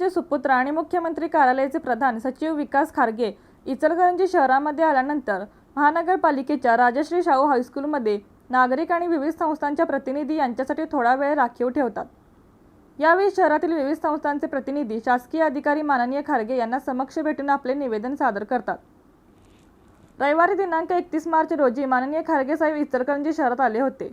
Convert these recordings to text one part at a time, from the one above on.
मुख्यमंत्र्यांचे सुपुत्र आणि मुख्यमंत्री कार्यालयाचे प्रधान सचिव विकास खारगे इचलकरंजी शहरामध्ये आल्यानंतर महानगरपालिकेच्या राजश्री शाहू हायस्कूलमध्ये नागरिक आणि विविध संस्थांच्या प्रतिनिधी यांच्यासाठी थोडा वेळ राखीव ठेवतात। यावेळी शहरातील विविध संस्थांचे प्रतिनिधी शासकीय अधिकारी माननीय खारगे यांना समक्ष भेटून आपले निवेदन सादर करतात। रविवारी दिनांक 31 मार्च रोजी माननीय खारगे साहेब इचलकरंजी शहरात आले होते।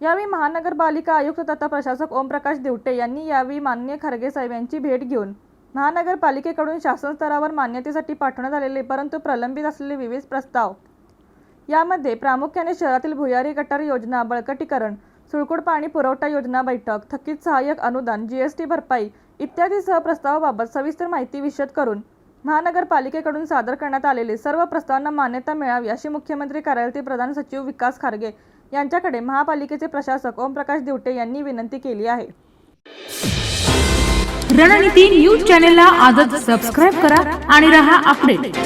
यावेळी महानगरपालिका आयुक्त तथा प्रशासक ओमप्रकाश दिवटे यांनी यावेळी माननीय खारगे साहेब यांची भेट घेऊन महानगरपालिकेकडून शासन स्तरावर मान्यतेसाठी पाठवण्यात आलेले परंतु प्रलंबित असलेले विविध प्रस्ताव, यामध्ये प्रामुख्याने शहरातील भुयारी गटार योजना बळकटीकरण, सुळकूट पाणी पुरवठा योजना बैठक, थकीत सहाय्यक अनुदान, जीएसटी भरपाई इत्यादी प्रस्तावाबाबत सविस्तर माहिती विशद करून महानगरपालिकेकडून सादर करण्यात आलेले सर्व प्रस्तावांना मान्यता मिळावी अशी मुख्यमंत्री कार्यालयाचे प्रधान सचिव विकास खारगे यांच्याकडे महापालिकेचे प्रशासक ओमप्रकाश दिवटे यांनी विनंती केली आहे। रणनीती न्यूज चॅनलला आजच सबस्क्राइब करा आणि रहा अपडेट।